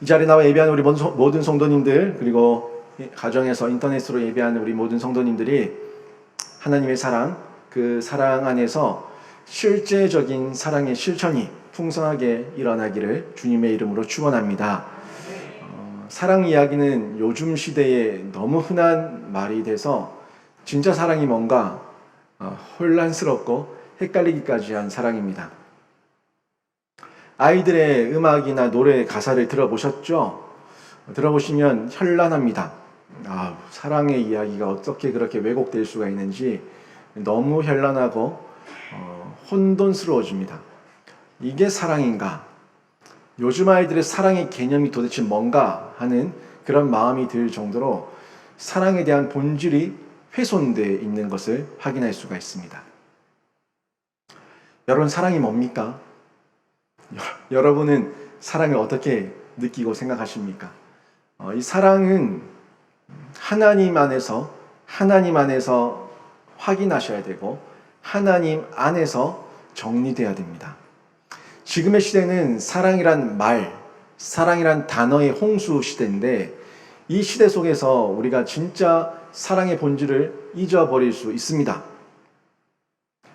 이 자리에 나와 예배하는 우리 모든 성도님들, 그리고 가정에서 인터넷으로 예배하는 우리 모든 성도님들이 하나님의 사랑, 그 사랑 안에서 실제적인 사랑의 실천이 풍성하게 일어나기를 주님의 이름으로 축원합니다. 사랑 이야기는 요즘 시대에 너무 흔한 말이 돼서 진짜 사랑이 뭔가 혼란스럽고 헷갈리기까지 한 사랑입니다. 아이들의 음악이나 노래 가사를 들어보셨죠? 들어보시면 현란합니다. 사랑의 이야기가 어떻게 그렇게 왜곡될 수가 있는지 너무 현란하고 혼돈스러워집니다. 이게 사랑인가? 요즘 아이들의 사랑의 개념이 도대체 뭔가 하는 그런 마음이 들 정도로 사랑에 대한 본질이 훼손되어 있는 것을 확인할 수가 있습니다. 여러분, 사랑이 뭡니까? 여러분은 사랑을 어떻게 느끼고 생각하십니까? 이 사랑은 하나님 안에서 확인하셔야 되고 하나님 안에서 정리돼야 됩니다. 지금의 시대는 사랑이란 말, 사랑이란 단어의 홍수 시대인데 이 시대 속에서 우리가 진짜 사랑의 본질을 잊어버릴 수 있습니다.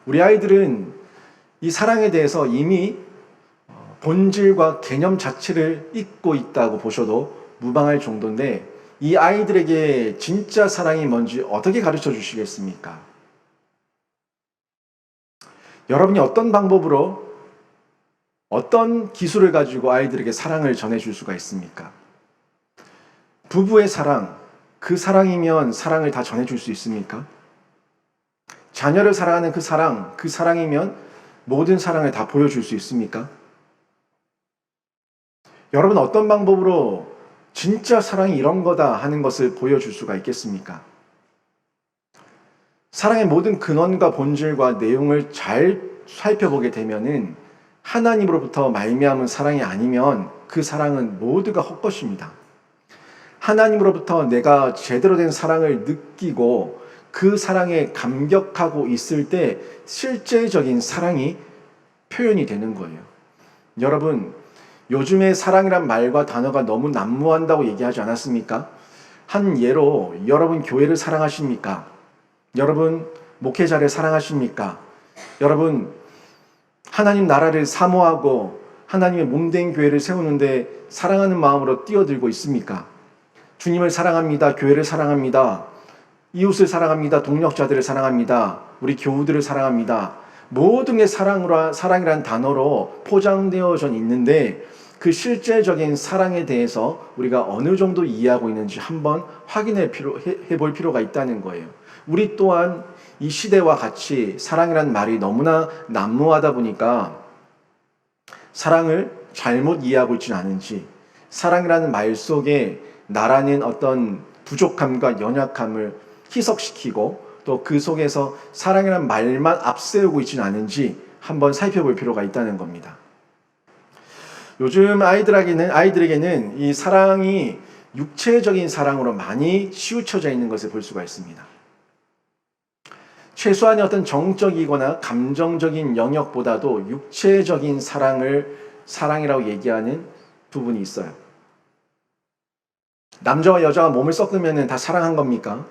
우리 아이들은 이 사랑에 대해서 이미 본질과 개념 자체를 잊고 있다고 보셔도 무방할 정도인데 이 아이들에게 진짜 사랑이 뭔지 어떻게 가르쳐 주시겠습니까? 여러분이 어떤 방법으로 어떤 기술을 가지고 아이들에게 사랑을 전해줄 수가 있습니까? 부부의 사랑, 그 사랑이면 사랑을 다 전해줄 수 있습니까? 자녀를 사랑하는 그 사랑이면 모든 사랑을 다 보여줄 수 있습니까? 여러분, 어떤 방법으로 진짜 사랑이 이런 거다 하는 것을 보여줄 수가 있겠습니까? 사랑의 모든 근원과 본질과 내용을 잘 살펴보게 되면은 하나님으로부터 말미암은 사랑이 아니면 그 사랑은 모두가 헛것입니다. 하나님으로부터 내가 제대로 된 사랑을 느끼고 그 사랑에 감격하고 있을 때 실제적인 사랑이 표현이 되는 거예요. 여러분, 요즘에 사랑이란 말과 단어가 너무 난무한다고 얘기하지 않았습니까? 한 예로 여러분 교회를 사랑하십니까? 여러분 목회자를 사랑하십니까? 여러분 하나님 나라를 사모하고 하나님의 몸된 교회를 세우는데 사랑하는 마음으로 뛰어들고 있습니까? 주님을 사랑합니다. 교회를 사랑합니다. 이웃을 사랑합니다. 동력자들을 사랑합니다. 우리 교우들을 사랑합니다. 모든 게 사랑이란 단어로 포장되어져 있는데 그 실제적인 사랑에 대해서 우리가 어느 정도 이해하고 있는지 한번 확인해 볼 필요가 있다는 거예요. 우리 또한 이 시대와 같이 사랑이란 말이 너무나 난무하다 보니까 사랑을 잘못 이해하고 있지는 않은지, 사랑이라는 말 속에 나라는 어떤 부족함과 연약함을 희석시키고 또 그 속에서 사랑이라는 말만 앞세우고 있지는 않은지 한번 살펴볼 필요가 있다는 겁니다. 요즘 아이들에게는 이 사랑이 육체적인 사랑으로 많이 치우쳐져 있는 것을 볼 수가 있습니다. 최소한의 어떤 정적이거나 감정적인 영역보다도 육체적인 사랑을 사랑이라고 얘기하는 부분이 있어요. 남자와 여자가 몸을 섞으면 다 사랑한 겁니까?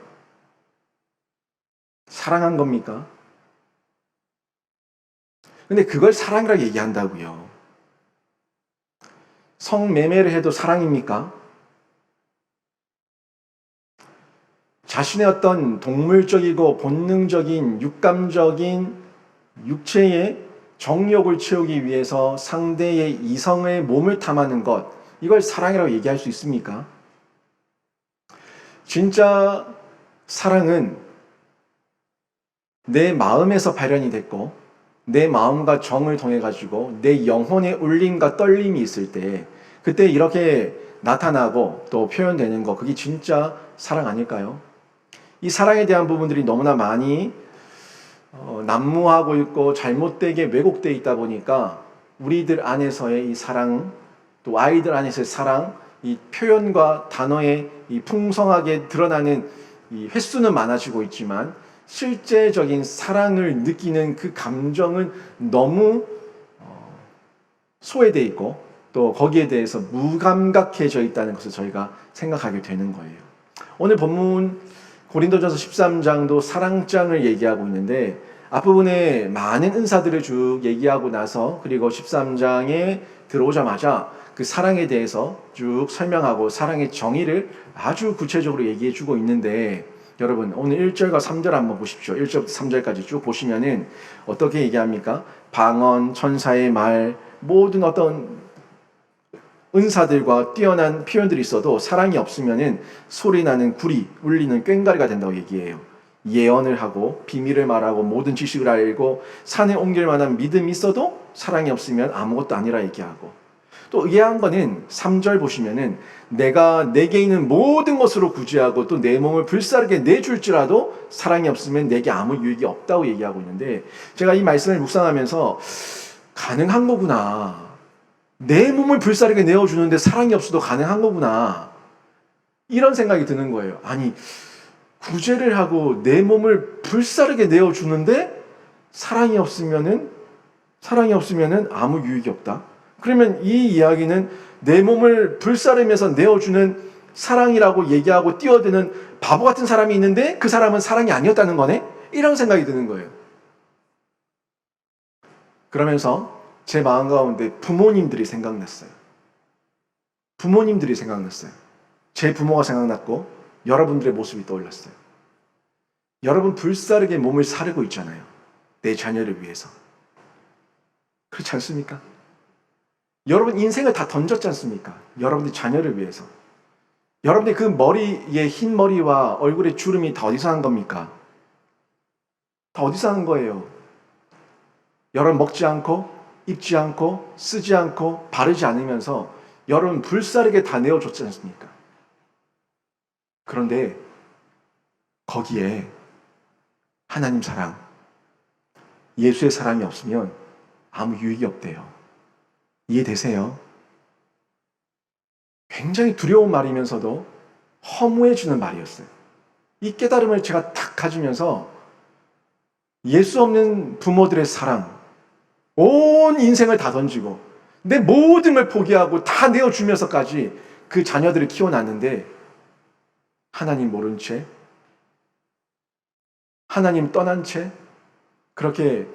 사랑한 겁니까? 근데 그걸 사랑이라고 얘기한다고요. 성매매를 해도 사랑입니까? 자신의 어떤 동물적이고 본능적인 육감적인 육체의 정욕을 채우기 위해서 상대의 이성의 몸을 탐하는 것, 이걸 사랑이라고 얘기할 수 있습니까? 진짜 사랑은 내 마음에서 발현이 됐고 내 마음과 정을 통해 가지고 내 영혼의 울림과 떨림이 있을 때 그때 이렇게 나타나고 또 표현되는 거, 그게 진짜 사랑 아닐까요? 이 사랑에 대한 부분들이 너무나 많이 난무하고 있고 잘못되게 왜곡되어 있다 보니까 우리들 안에서의 이 사랑, 또 아이들 안에서의 사랑, 이 표현과 단어의 이 풍성하게 드러나는 이 횟수는 많아지고 있지만 실제적인 사랑을 느끼는 그 감정은 너무 소외되어 있고 또 거기에 대해서 무감각해져 있다는 것을 저희가 생각하게 되는 거예요. 오늘 본문 고린도전서 13장도 사랑장을 얘기하고 있는데 앞부분에 많은 은사들을 쭉 얘기하고 나서 그리고 13장에 들어오자마자 그 사랑에 대해서 쭉 설명하고 사랑의 정의를 아주 구체적으로 얘기해 주고 있는데 여러분 오늘 1절과 3절 한번 보십시오. 1절부터 3절까지 쭉 보시면은 어떻게 얘기합니까? 방언, 천사의 말, 모든 어떤 은사들과 뛰어난 표현들이 있어도 사랑이 없으면은 소리나는 구리, 울리는 꽹과리가 된다고 얘기해요. 예언을 하고 비밀을 말하고 모든 지식을 알고 산에 옮길 만한 믿음이 있어도 사랑이 없으면 아무것도 아니라 얘기하고 또 의아한 거는 3절 보시면은 내가 내게 있는 모든 것으로 구제하고 또 내 몸을 불사르게 내줄지라도 사랑이 없으면 내게 아무 유익이 없다고 얘기하고 있는데 제가 이 말씀을 묵상하면서 가능한 거구나. 내 몸을 불사르게 내어주는데 사랑이 없어도 가능한 거구나. 이런 생각이 드는 거예요. 아니 구제를 하고 내 몸을 불사르게 내어주는데 사랑이 없으면은 아무 유익이 없다. 그러면 이 이야기는 내 몸을 불사르면서 내어주는 사랑이라고 얘기하고 뛰어드는 바보 같은 사람이 있는데 그 사람은 사랑이 아니었다는 거네? 이런 생각이 드는 거예요. 그러면서 제 마음 가운데 부모님들이 생각났어요. 제 부모가 생각났고 여러분들의 모습이 떠올랐어요. 여러분 불사르게 몸을 사르고 있잖아요. 내 자녀를 위해서. 그렇지 않습니까? 여러분 인생을 다 던졌지 않습니까? 여러분의 자녀를 위해서. 여러분의 그 머리에 흰 머리와 얼굴에 주름이 다 어디서 난 겁니까? 다 어디서 난 거예요? 여러분 먹지 않고 입지 않고 쓰지 않고 바르지 않으면서 여러분 불사르게 다 내어줬지 않습니까? 그런데 거기에 하나님 사랑, 예수의 사랑이 없으면 아무 유익이 없대요. 이해되세요? 굉장히 두려운 말이면서도 허무해지는 말이었어요. 이 깨달음을 제가 딱 가지면서 예수 없는 부모들의 사랑, 온 인생을 다 던지고 내 모든 걸 포기하고 다 내어주면서까지 그 자녀들을 키워놨는데 하나님 모른 채, 하나님 떠난 채 그렇게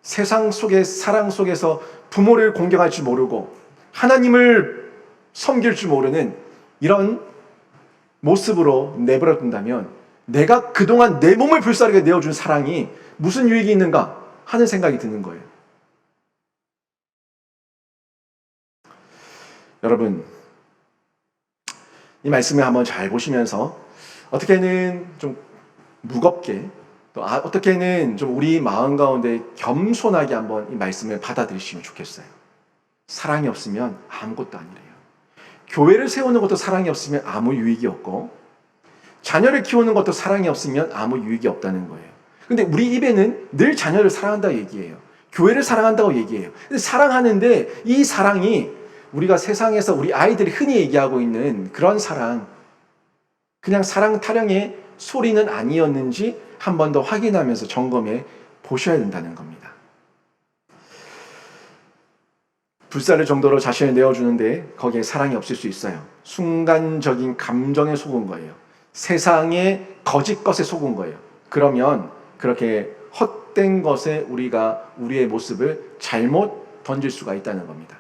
세상 속의 사랑 속에서 부모를 공경할 줄 모르고 하나님을 섬길 줄 모르는 이런 모습으로 내버려 둔다면 내가 그동안 내 몸을 불사르게 내어준 사랑이 무슨 유익이 있는가 하는 생각이 드는 거예요. 여러분, 이 말씀을 한번 잘 보시면서 어떻게는 좀 무겁게 또 어떻게는 좀 우리 마음 가운데 겸손하게 한번 이 말씀을 받아들이시면 좋겠어요. 사랑이 없으면 아무것도 아니래요. 교회를 세우는 것도 사랑이 없으면 아무 유익이 없고 자녀를 키우는 것도 사랑이 없으면 아무 유익이 없다는 거예요. 근데 우리 입에는 늘 자녀를 사랑한다고 얘기해요. 교회를 사랑한다고 얘기해요. 근데 사랑하는데 이 사랑이 우리가 세상에서 우리 아이들이 흔히 얘기하고 있는 그런 사랑, 그냥 사랑 타령의 소리는 아니었는지 한 번 더 확인하면서 점검해 보셔야 된다는 겁니다. 불사를 정도로 자신을 내어주는데 거기에 사랑이 없을 수 있어요. 순간적인 감정에 속은 거예요. 세상의 거짓 것에 속은 거예요. 그러면 그렇게 헛된 것에 우리가 우리의 모습을 잘못 던질 수가 있다는 겁니다.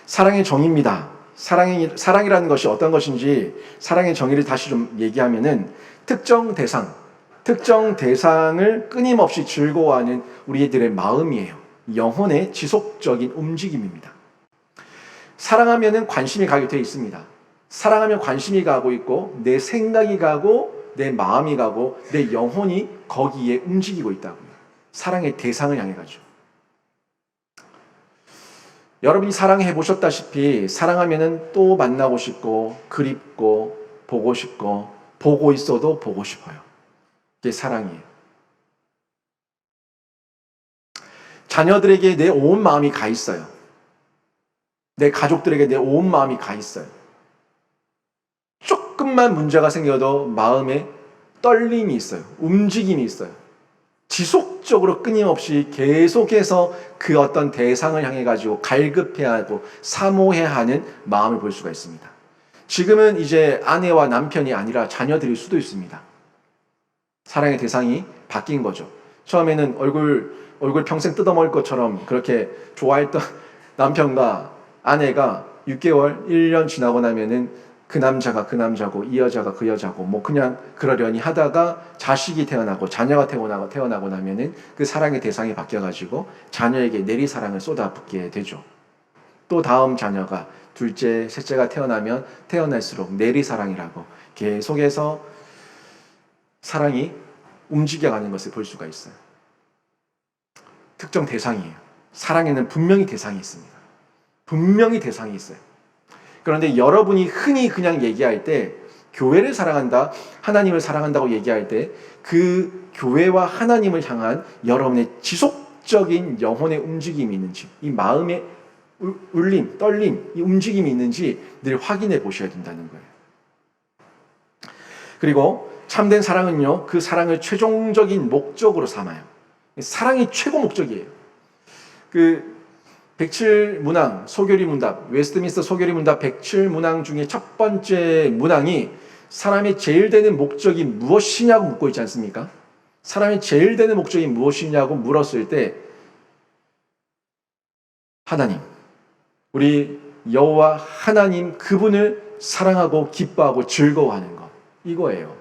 사랑의 정의입니다. 사랑이라는 것이 어떤 것인지 사랑의 정의를 다시 좀 얘기하면은 특정 대상을 끊임없이 즐거워하는 우리들의 마음이에요. 영혼의 지속적인 움직임입니다. 사랑하면은 관심이 가게 되어 있습니다. 사랑하면 관심이 가고 있고 내 생각이 가고 내 마음이 가고 내 영혼이 거기에 움직이고 있다고요. 사랑의 대상을 향해 가죠. 여러분이 사랑해 보셨다시피 사랑하면은 또 만나고 싶고 그립고 보고 싶고 보고 있어도 보고 싶어요. 이게 사랑이에요. 자녀들에게 내 온 마음이 가 있어요. 내 가족들에게 내 온 마음이 가 있어요. 조금만 문제가 생겨도 마음에 떨림이 있어요. 움직임이 있어요. 지속적으로 끊임없이 계속해서 그 어떤 대상을 향해 가지고 갈급해야 하고 사모해야 하는 마음을 볼 수가 있습니다. 지금은 이제 아내와 남편이 아니라 자녀들일 수도 있습니다. 사랑의 대상이 바뀐 거죠. 처음에는 얼굴 평생 뜯어먹을 것처럼 그렇게 좋아했던 남편과 아내가 6개월, 1년 지나고 나면은 그 남자가 그 남자고 이 여자가 그 여자고 뭐 그냥 그러려니 하다가 자식이 태어나고 자녀가 태어나고 나면은 그 사랑의 대상이 바뀌어가지고 자녀에게 내리사랑을 쏟아붓게 되죠. 또 다음 자녀가 둘째, 셋째가 태어나면 태어날수록 내리사랑이라고 계속해서 사랑이 움직여가는 것을 볼 수가 있어요. 특정 대상이에요. 사랑에는 분명히 대상이 있습니다. 분명히 대상이 있어요. 그런데 여러분이 흔히 그냥 얘기할 때 교회를 사랑한다, 하나님을 사랑한다고 얘기할 때 그 교회와 하나님을 향한 여러분의 지속적인 영혼의 움직임이 있는지, 이 마음의 울림, 떨림, 이 움직임이 있는지 늘 확인해 보셔야 된다는 거예요. 그리고 참된 사랑은요, 그 사랑을 최종적인 목적으로 삼아요. 사랑이 최고 목적이에요. 그 107문항 소교리 문답, 웨스트민스터 소교리 문답 107문항 중에 첫 번째 문항이 사람의 제일 되는 목적이 무엇이냐고 묻고 있지 않습니까? 사람의 제일 되는 목적이 무엇이냐고 물었을 때 하나님, 우리 여호와 하나님 그분을 사랑하고 기뻐하고 즐거워하는 것, 이거예요.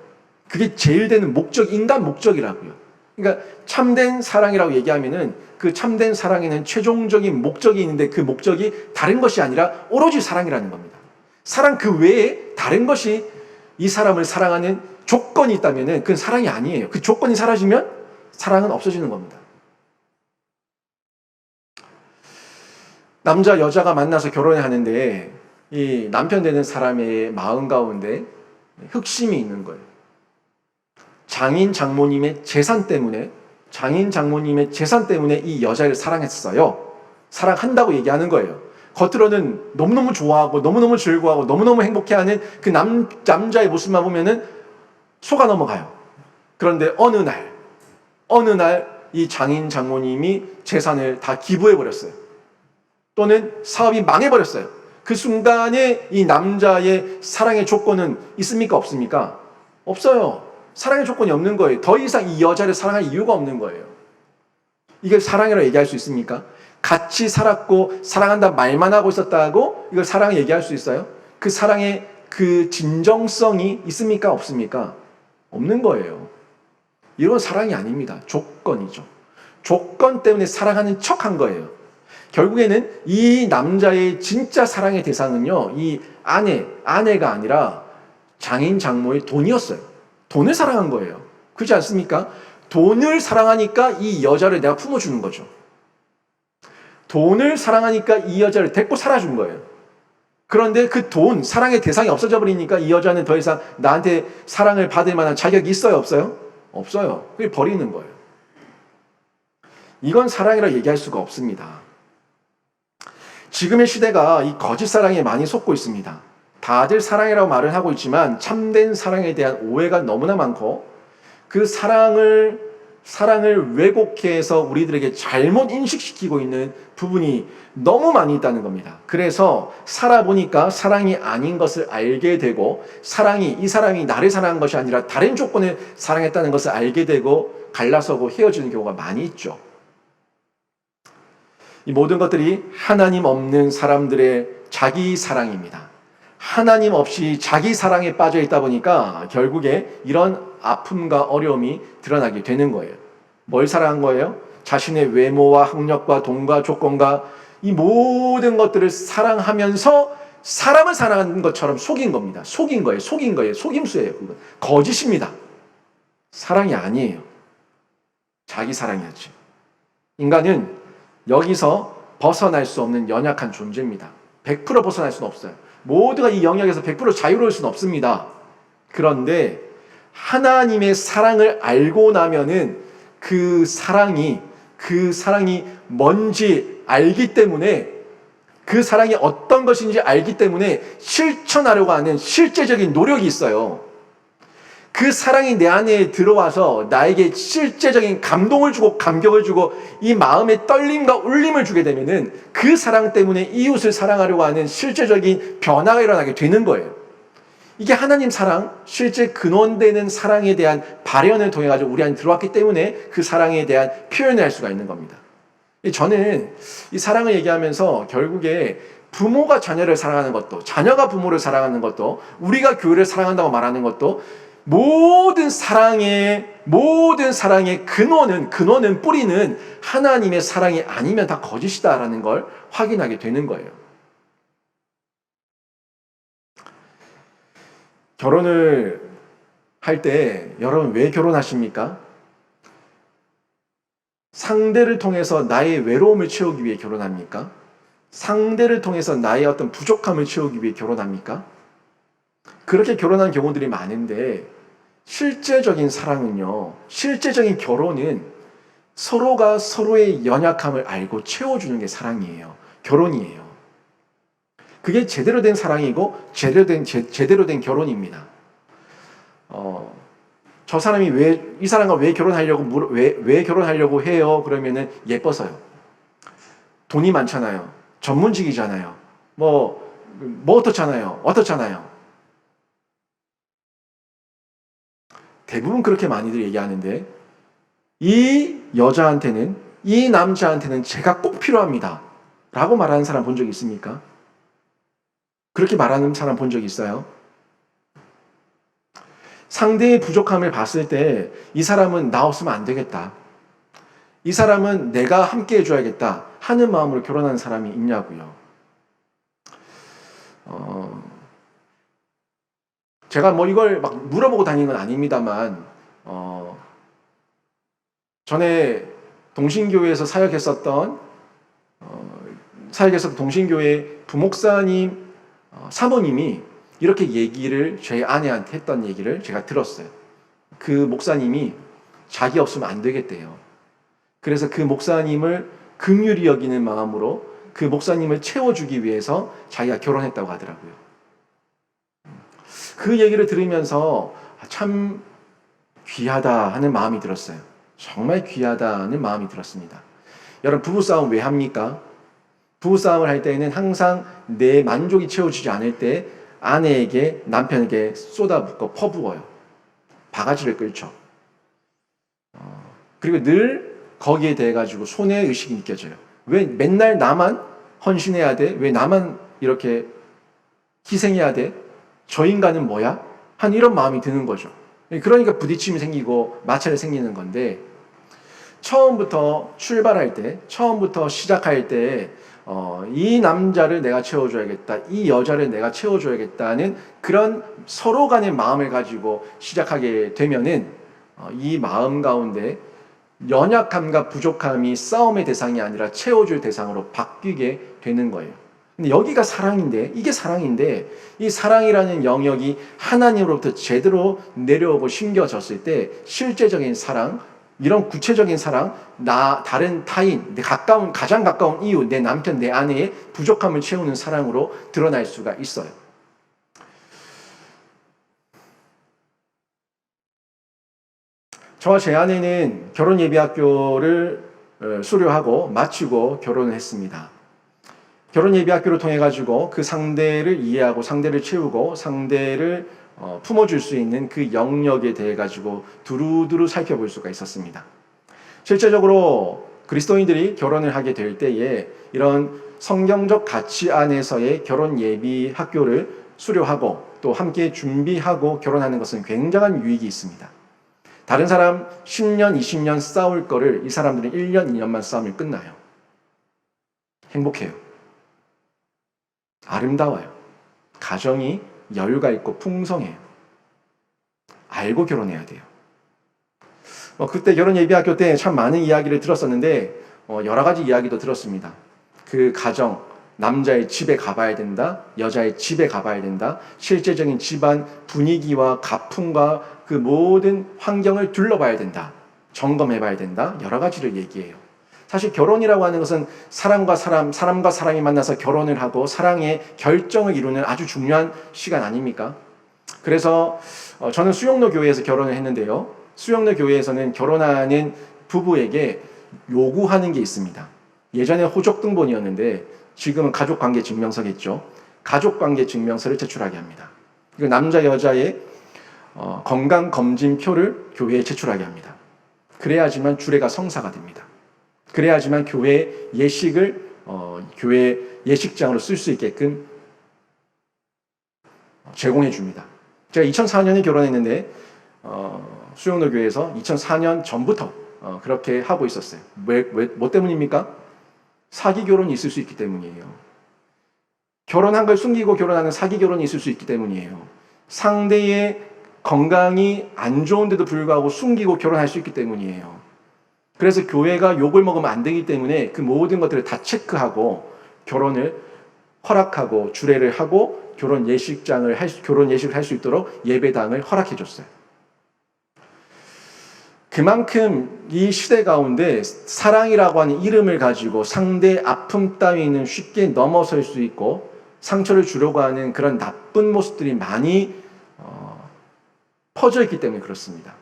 그게 제일 되는 목적, 인간 목적이라고요. 그러니까 참된 사랑이라고 얘기하면은 그 참된 사랑에는 최종적인 목적이 있는데 그 목적이 다른 것이 아니라 오로지 사랑이라는 겁니다. 사랑 그 외에 다른 것이 이 사람을 사랑하는 조건이 있다면은 그건 사랑이 아니에요. 그 조건이 사라지면 사랑은 없어지는 겁니다. 남자 여자가 만나서 결혼을 하는데 이 남편 되는 사람의 마음 가운데 흑심이 있는 거예요. 장인 장모님의 재산 때문에 이 여자를 사랑했어요. 사랑한다고 얘기하는 거예요. 겉으로는 너무너무 좋아하고 너무너무 즐거워하고 너무너무 행복해하는 그 남자의 모습만 보면은 속아 넘어가요. 그런데 어느 날 이 장인 장모님이 재산을 다 기부해버렸어요. 또는 사업이 망해버렸어요. 그 순간에 이 남자의 사랑의 조건은 있습니까? 없습니까? 없어요. 사랑의 조건이 없는 거예요. 더 이상 이 여자를 사랑할 이유가 없는 거예요. 이게 사랑이라고 얘기할 수 있습니까? 같이 살았고 사랑한다 말만 하고 있었다고 이걸 사랑을 얘기할 수 있어요? 그 사랑의 그 진정성이 있습니까? 없습니까? 없는 거예요. 이건 사랑이 아닙니다. 조건이죠. 조건 때문에 사랑하는 척한 거예요. 결국에는 이 남자의 진짜 사랑의 대상은요, 이 아내가 아니라 장인 장모의 돈이었어요. 돈을 사랑한 거예요. 그렇지 않습니까? 돈을 사랑하니까 이 여자를 내가 품어주는 거죠. 돈을 사랑하니까 이 여자를 데리고 살아준 거예요. 그런데 그 돈, 사랑의 대상이 없어져 버리니까 이 여자는 더 이상 나한테 사랑을 받을 만한 자격이 있어요? 없어요? 없어요. 그게 버리는 거예요. 이건 사랑이라고 얘기할 수가 없습니다. 지금의 시대가 이 거짓 사랑에 많이 속고 있습니다. 다들 사랑이라고 말을 하고 있지만 참된 사랑에 대한 오해가 너무나 많고 그 사랑을 왜곡해서 우리들에게 잘못 인식시키고 있는 부분이 너무 많이 있다는 겁니다. 그래서 살아보니까 사랑이 아닌 것을 알게 되고 이 사람이 나를 사랑한 것이 아니라 다른 조건을 사랑했다는 것을 알게 되고 갈라서고 헤어지는 경우가 많이 있죠. 이 모든 것들이 하나님 없는 사람들의 자기 사랑입니다. 하나님 없이 자기 사랑에 빠져 있다 보니까 결국에 이런 아픔과 어려움이 드러나게 되는 거예요. 뭘 사랑한 거예요? 자신의 외모와 학력과 돈과 조건과 이 모든 것들을 사랑하면서 사람을 사랑하는 것처럼 속인 겁니다. 속인 거예요. 속임수예요. 그건 거짓입니다. 사랑이 아니에요. 자기 사랑이었지. 인간은 여기서 벗어날 수 없는 연약한 존재입니다. 100% 벗어날 수는 없어요. 모두가 이 영역에서 100% 자유로울 수는 없습니다. 그런데 하나님의 사랑을 알고 나면은 그 사랑이 뭔지 알기 때문에 그 사랑이 어떤 것인지 알기 때문에 실천하려고 하는 실제적인 노력이 있어요. 그 사랑이 내 안에 들어와서 나에게 실제적인 감동을 주고 감격을 주고 이 마음의 떨림과 울림을 주게 되면은 그 사랑 때문에 이웃을 사랑하려고 하는 실제적인 변화가 일어나게 되는 거예요. 이게 하나님 사랑, 실제 근원되는 사랑에 대한 발현을 통해 가지고 우리 안에 들어왔기 때문에 그 사랑에 대한 표현을 할 수가 있는 겁니다. 저는 이 사랑을 얘기하면서 결국에 부모가 자녀를 사랑하는 것도, 자녀가 부모를 사랑하는 것도, 우리가 교회를 사랑한다고 말하는 것도 모든 사랑의 근원은 뿌리는 하나님의 사랑이 아니면 다 거짓이다라는 걸 확인하게 되는 거예요. 결혼을 할 때 여러분 왜 결혼하십니까? 상대를 통해서 나의 외로움을 채우기 위해 결혼합니까? 상대를 통해서 나의 어떤 부족함을 채우기 위해 결혼합니까? 그렇게 결혼한 경우들이 많은데 실제적인 사랑은요, 실제적인 결혼은 서로가 서로의 연약함을 알고 채워주는 게 사랑이에요. 결혼이에요. 그게 제대로 된 사랑이고 제대로 된 결혼입니다. 저 사람이 이 사람과 왜 결혼하려고 해요? 그러면은 예뻐서요. 돈이 많잖아요. 전문직이잖아요. 뭐 어떻잖아요. 대부분 그렇게 많이들 얘기하는데 이 여자한테는, 이 남자한테는 제가 꼭 필요합니다. 라고 말하는 사람 본 적 있습니까? 그렇게 말하는 사람 본 적 있어요? 상대의 부족함을 봤을 때 이 사람은 나 없으면 안 되겠다. 이 사람은 내가 함께 해줘야겠다 하는 마음으로 결혼하는 사람이 있냐고요. 제가 뭐 이걸 막 물어보고 다니는 건 아닙니다만 전에 동신교회에서 사역했었던 동신교회 부목사님 사모님이 이렇게 얘기를 제 아내한테 했던 얘기를 제가 들었어요. 그 목사님이 자기 없으면 안 되겠대요. 그래서 그 목사님을 긍휼히 여기는 마음으로 그 목사님을 채워주기 위해서 자기가 결혼했다고 하더라고요. 그 얘기를 들으면서 참 귀하다 하는 마음이 들었어요. 정말 귀하다는 마음이 들었습니다. 여러분, 부부싸움 왜 합니까? 부부싸움을 할 때는 항상 내 만족이 채워지지 않을 때 아내에게, 남편에게 쏟아붓고 퍼부어요. 바가지를 끌죠. 그리고 늘 거기에 대해 가지고 손해의식이 느껴져요. 왜 맨날 나만 헌신해야 돼? 왜 나만 이렇게 희생해야 돼? 저 인간은 뭐야? 한 이런 마음이 드는 거죠. 그러니까 부딪힘이 생기고 마찰이 생기는 건데, 처음부터 시작할 때 이 남자를 내가 채워줘야겠다, 이 여자를 내가 채워줘야겠다는 그런 서로 간의 마음을 가지고 시작하게 되면은 이 마음 가운데 연약함과 부족함이 싸움의 대상이 아니라 채워줄 대상으로 바뀌게 되는 거예요. 근데 여기가 사랑인데, 이게 사랑인데, 이 사랑이라는 영역이 하나님으로부터 제대로 내려오고 심겨졌을 때 실제적인 사랑, 이런 구체적인 사랑, 다른 타인, 가장 가까운 이웃, 내 남편, 내 아내의 부족함을 채우는 사랑으로 드러날 수가 있어요. 저와 제 아내는 결혼 예비학교를 수료하고 마치고 결혼을 했습니다. 결혼 예비학교를 통해 가지고 그 상대를 이해하고 상대를 채우고 상대를 품어줄 수 있는 그 영역에 대해 가지고 두루두루 살펴볼 수가 있었습니다. 실제적으로 그리스도인들이 결혼을 하게 될 때에 이런 성경적 가치 안에서의 결혼 예비 학교를 수료하고 또 함께 준비하고 결혼하는 것은 굉장한 유익이 있습니다. 다른 사람 10년, 20년 싸울 거를 이 사람들은 1년, 2년만 싸우면 끝나요. 행복해요. 아름다워요. 가정이 여유가 있고 풍성해요. 알고 결혼해야 돼요. 그때 결혼 예비학교 때 참 많은 이야기를 들었었는데 여러 가지 이야기도 들었습니다. 그 가정, 남자의 집에 가봐야 된다, 여자의 집에 가봐야 된다, 실제적인 집안 분위기와 가풍과 그 모든 환경을 둘러봐야 된다, 점검해봐야 된다, 여러 가지를 얘기해요. 사실 결혼이라고 하는 것은 사람과 사람이 만나서 결혼을 하고 사랑의 결정을 이루는 아주 중요한 시간 아닙니까? 그래서 저는 수영로 교회에서 결혼을 했는데요. 수영로 교회에서는 결혼하는 부부에게 요구하는 게 있습니다. 예전에 호적등본이었는데 지금은 가족관계증명서겠죠. 가족관계증명서를 제출하게 합니다. 그리고 남자 여자의 건강검진표를 교회에 제출하게 합니다. 그래야지만 주례가 성사가 됩니다. 그래야지만 교회 예식을 교회 예식장으로 쓸 수 있게끔 제공해 줍니다. 제가 2004년에 결혼했는데 수영로 교회에서 2004년 전부터 그렇게 하고 있었어요. 뭐 때문입니까? 사기 결혼이 있을 수 있기 때문이에요. 결혼한 걸 숨기고 결혼하는 사기 결혼이 있을 수 있기 때문이에요. 상대의 건강이 안 좋은데도 불구하고 숨기고 결혼할 수 있기 때문이에요. 그래서 교회가 욕을 먹으면 안 되기 때문에 그 모든 것들을 다 체크하고 결혼을 허락하고 주례를 하고 결혼 예식을 할 수 있도록 예배당을 허락해 줬어요. 그만큼 이 시대 가운데 사랑이라고 하는 이름을 가지고 상대의 아픔 따위는 쉽게 넘어설 수 있고 상처를 주려고 하는 그런 나쁜 모습들이 많이 퍼져 있기 때문에 그렇습니다.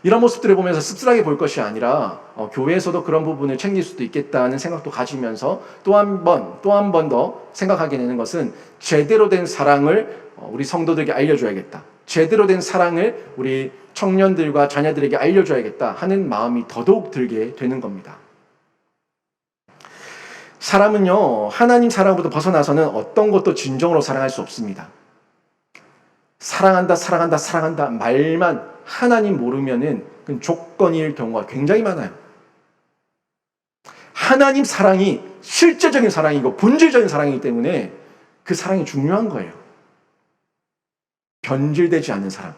이런 모습들을 보면서 씁쓸하게 볼 것이 아니라 교회에서도 그런 부분을 챙길 수도 있겠다는 생각도 가지면서 또 한 번 더 생각하게 되는 것은 제대로 된 사랑을 우리 성도들에게 알려줘야겠다. 제대로 된 사랑을 우리 청년들과 자녀들에게 알려줘야겠다 하는 마음이 더더욱 들게 되는 겁니다. 사람은요, 하나님 사랑으로부터 벗어나서는 어떤 것도 진정으로 사랑할 수 없습니다. 사랑한다, 사랑한다, 사랑한다 말만 하나님 모르면은 그건 조건일 경우가 굉장히 많아요. 하나님 사랑이 실제적인 사랑이고 본질적인 사랑이기 때문에 그 사랑이 중요한 거예요. 변질되지 않는 사랑.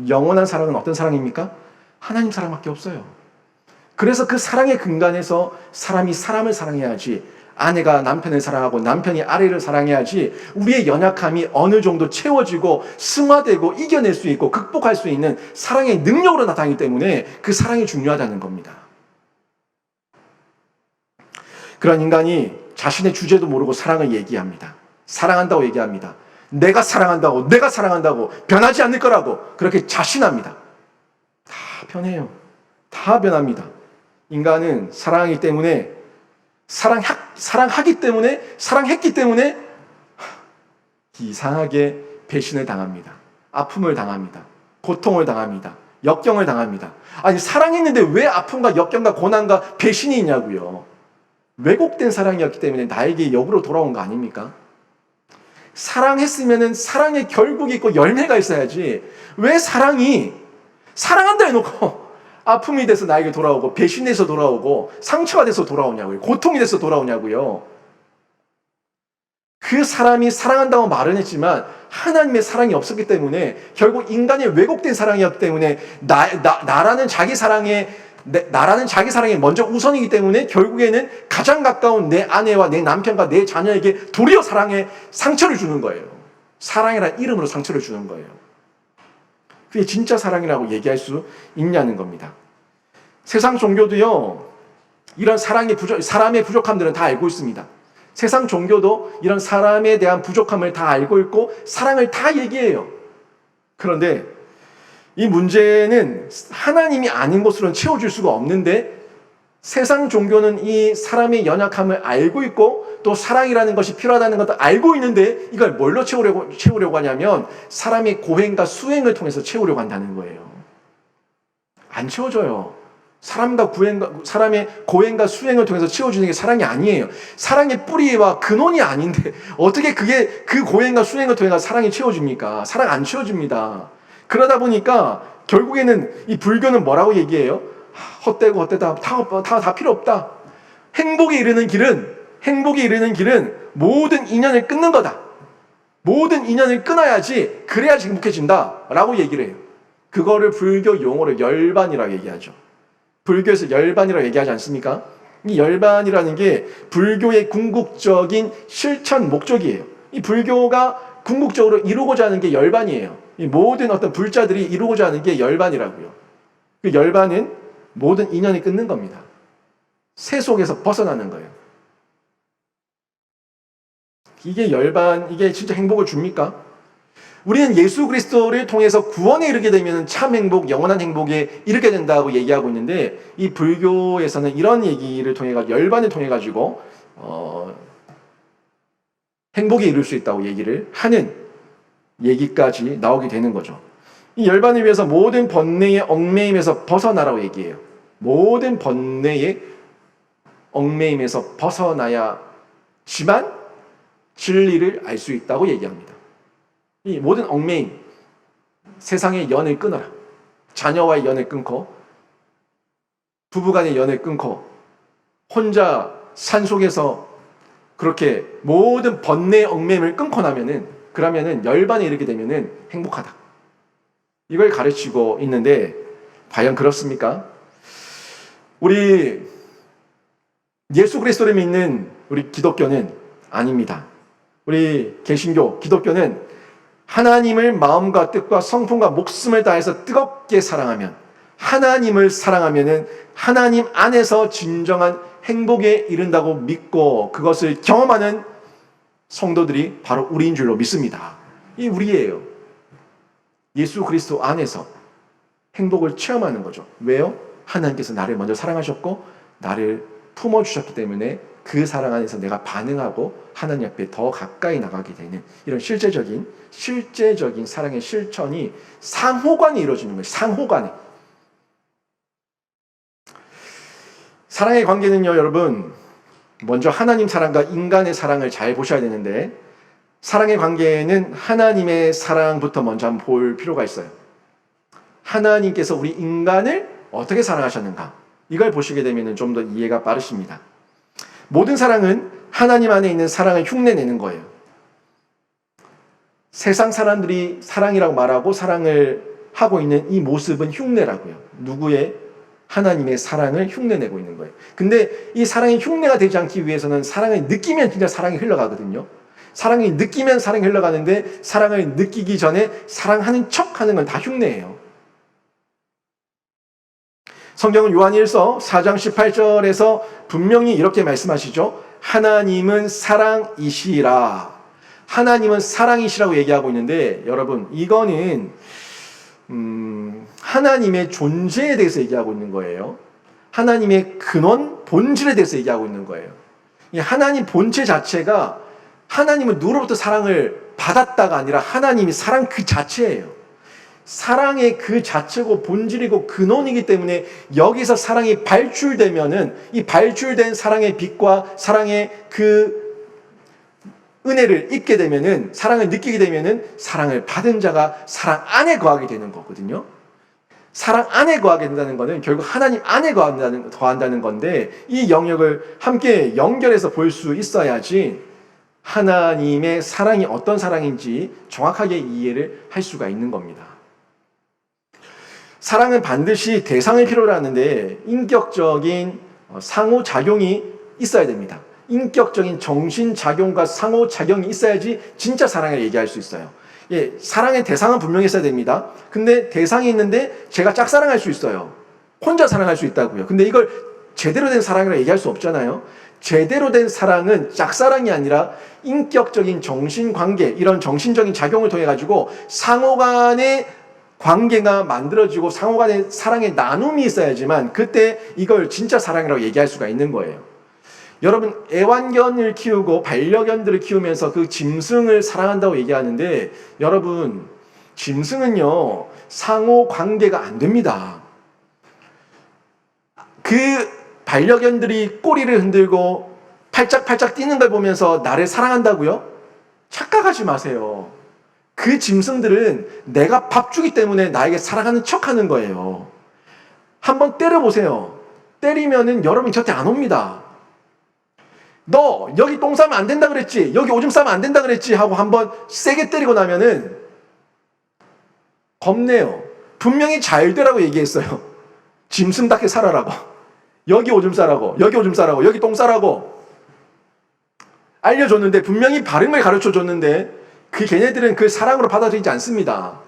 영원한 사랑은 어떤 사랑입니까? 하나님 사랑밖에 없어요. 그래서 그 사랑의 근간에서 사람이 사람을 사랑해야지, 아내가 남편을 사랑하고 남편이 아내를 사랑해야지 우리의 연약함이 어느 정도 채워지고 승화되고 이겨낼 수 있고 극복할 수 있는 사랑의 능력으로 나타나기 때문에 그 사랑이 중요하다는 겁니다. 그런 인간이 자신의 주제도 모르고 사랑을 얘기합니다. 사랑한다고 얘기합니다. 내가 사랑한다고 변하지 않을 거라고 그렇게 자신합니다. 다 변해요. 다 변합니다. 인간은 사랑하기 때문에 사랑했기 때문에 이상하게 배신을 당합니다. 아픔을 당합니다. 고통을 당합니다. 역경을 당합니다. 아니, 사랑했는데 왜 아픔과 역경과 고난과 배신이 있냐고요. 왜곡된 사랑이었기 때문에 나에게 역으로 돌아온 거 아닙니까? 사랑했으면은 사랑의 결국이 있고 열매가 있어야지. 왜 사랑한다 해놓고 아픔이 돼서 나에게 돌아오고 배신돼서 돌아오고 상처가 돼서 돌아오냐고요. 고통이 돼서 돌아오냐고요. 그 사람이 사랑한다고 말은 했지만 하나님의 사랑이 없었기 때문에 결국 인간의 왜곡된 사랑이었기 때문에 나라는 자기 사랑에 먼저 우선이기 때문에 결국에는 가장 가까운 내 아내와 내 남편과 내 자녀에게 도리어 사랑에 상처를 주는 거예요. 사랑이라는 이름으로 상처를 주는 거예요. 그게 진짜 사랑이라고 얘기할 수 있냐는 겁니다. 세상 종교도요, 이런 사람의 부족함들은 다 알고 있습니다. 세상 종교도 이런 사람에 대한 부족함을 다 알고 있고 사랑을 다 얘기해요. 그런데 이 문제는 하나님이 아닌 것으로는 채워줄 수가 없는데 세상 종교는 이 사람의 연약함을 알고 있고 또 사랑이라는 것이 필요하다는 것도 알고 있는데 이걸 뭘로 채우려고 하냐면 사람의 고행과 수행을 통해서 채우려고 한다는 거예요. 안 채워져요. 사람의 고행과 수행을 통해서 채워주는 게 사랑이 아니에요. 사랑의 뿌리와 근원이 아닌데 어떻게 그 고행과 수행을 통해서 사랑이 채워집니까? 사랑 안 채워집니다. 그러다 보니까 결국에는 이 불교는 뭐라고 얘기해요? 헛되다 다 필요 없다. 행복에 이르는 길은 모든 인연을 끊는 거다. 모든 인연을 끊어야지 그래야지 행복해진다 라고 얘기를 해요. 그거를 불교 용어로 열반이라고 얘기하죠. 불교에서 열반이라고 얘기하지 않습니까? 이 열반이라는 게 불교의 궁극적인 실천 목적이에요. 이 불교가 궁극적으로 이루고자 하는 게 열반이에요. 이 모든 어떤 불자들이 이루고자 하는 게 열반이라고요. 그 열반은 모든 인연이 끊는 겁니다. 세 속에서 벗어나는 거예요. 이게 열반, 이게 진짜 행복을 줍니까? 우리는 예수 그리스도를 통해서 구원에 이르게 되면 참 행복, 영원한 행복에 이르게 된다고 얘기하고 있는데, 이 불교에서는 이런 얘기를 통해 가지고, 열반을 통해 가지고 행복에 이룰 수 있다고 얘기를 하는 얘기까지 나오게 되는 거죠. 이 열반을 위해서 모든 번뇌의 얽매임에서 벗어나라고 얘기해요. 모든 번뇌의 얽매임에서 벗어나야지만 진리를 알 수 있다고 얘기합니다. 이 모든 얽매임, 세상의 연을 끊어라. 자녀와의 연을 끊고, 부부간의 연을 끊고, 혼자 산속에서 그렇게 모든 번뇌의 얽매임을 끊고 나면은, 그러면은 열반에 이르게 되면은 행복하다. 이걸 가르치고 있는데, 과연 그렇습니까? 우리 예수 그리스도를 믿는 우리 기독교는 아닙니다. 우리 개신교, 기독교는 하나님을 마음과 뜻과 성품과 목숨을 다해서 뜨겁게 사랑하면, 하나님을 사랑하면은 하나님 안에서 진정한 행복에 이른다고 믿고 그것을 경험하는 성도들이 바로 우리인 줄로 믿습니다. 이 우리예요. 예수 그리스도 안에서 행복을 체험하는 거죠. 왜요? 하나님께서 나를 먼저 사랑하셨고 나를 품어주셨기 때문에 그 사랑 안에서 내가 반응하고 하나님 앞에 더 가까이 나가게 되는 이런 실제적인 사랑의 실천이 상호간에 이루어지는 거예요. 상호간에. 사랑의 관계는요, 여러분, 먼저 하나님 사랑과 인간의 사랑을 잘 보셔야 되는데, 사랑의 관계는 하나님의 사랑부터 먼저 한번 볼 필요가 있어요. 하나님께서 우리 인간을 어떻게 사랑하셨는가, 이걸 보시게 되면 좀 더 이해가 빠르십니다. 모든 사랑은 하나님 안에 있는 사랑을 흉내내는 거예요. 세상 사람들이 사랑이라고 말하고 사랑을 하고 있는 이 모습은 흉내라고요. 누구의? 하나님의 사랑을 흉내내고 있는 거예요. 근데 이 사랑이 흉내가 되지 않기 위해서는 사랑을 느끼면 진짜 사랑이 흘러가거든요. 사랑이 느끼면 사랑이 흘러가는데, 사랑을 느끼기 전에 사랑하는 척 하는 건 다 흉내예요. 성경은 요한일서 4장 18절에서 분명히 이렇게 말씀하시죠. 하나님은 사랑이시라. 하나님은 사랑이시라고 얘기하고 있는데, 여러분, 이거는 하나님의 존재에 대해서 얘기하고 있는 거예요. 하나님의 근원, 본질에 대해서 얘기하고 있는 거예요. 이 하나님 본체 자체가, 하나님은 누구로부터 사랑을 받았다가 아니라 하나님이 사랑 그 자체예요. 사랑의 그 자체고 본질이고 근원이기 때문에 여기서 사랑이 발출되면은 이 발출된 사랑의 빛과 사랑의 그 은혜를 입게 되면은, 사랑을 느끼게 되면은 사랑을 받은 자가 사랑 안에 거하게 되는 거거든요. 사랑 안에 거하게 된다는 것은 결국 하나님 안에 거한다는 건데, 이 영역을 함께 연결해서 볼 수 있어야지 하나님의 사랑이 어떤 사랑인지 정확하게 이해를 할 수가 있는 겁니다. 사랑은 반드시 대상을 필요로 하는데 인격적인 상호작용이 있어야 됩니다. 인격적인 정신작용과 상호작용이 있어야지 진짜 사랑을 얘기할 수 있어요. 예, 사랑의 대상은 분명히 있어야 됩니다. 근데 대상이 있는데 제가 짝사랑할 수 있어요. 혼자 사랑할 수 있다고요. 근데 이걸 제대로 된 사랑이라고 얘기할 수 없잖아요. 제대로 된 사랑은 짝사랑이 아니라 인격적인 정신관계, 이런 정신적인 작용을 통해 가지고 상호간의 관계가 만들어지고 상호간의 사랑의 나눔이 있어야지만 그때 이걸 진짜 사랑이라고 얘기할 수가 있는 거예요. 여러분, 애완견을 키우고 반려견들을 키우면서 그 짐승을 사랑한다고 얘기하는데, 여러분, 짐승은요 상호관계가 안 됩니다. 그 반려견들이 꼬리를 흔들고 팔짝팔짝 뛰는 걸 보면서 나를 사랑한다고요? 착각하지 마세요. 그 짐승들은 내가 밥 주기 때문에 나에게 사랑하는 척 하는 거예요. 한번 때려보세요. 때리면은 여러분 곁에 안 옵니다. 너 여기 똥 싸면 안 된다 그랬지, 여기 오줌 싸면 안 된다 그랬지 하고 한번 세게 때리고 나면은 겁내요. 분명히 잘 되라고 얘기했어요. 짐승답게 살아라고. 여기 오줌 싸라고, 여기 오줌 싸라고, 여기 똥 싸라고 알려줬는데, 분명히 바른 걸 가르쳐줬는데 그 걔네들은 그 사랑으로 받아들이지 않습니다.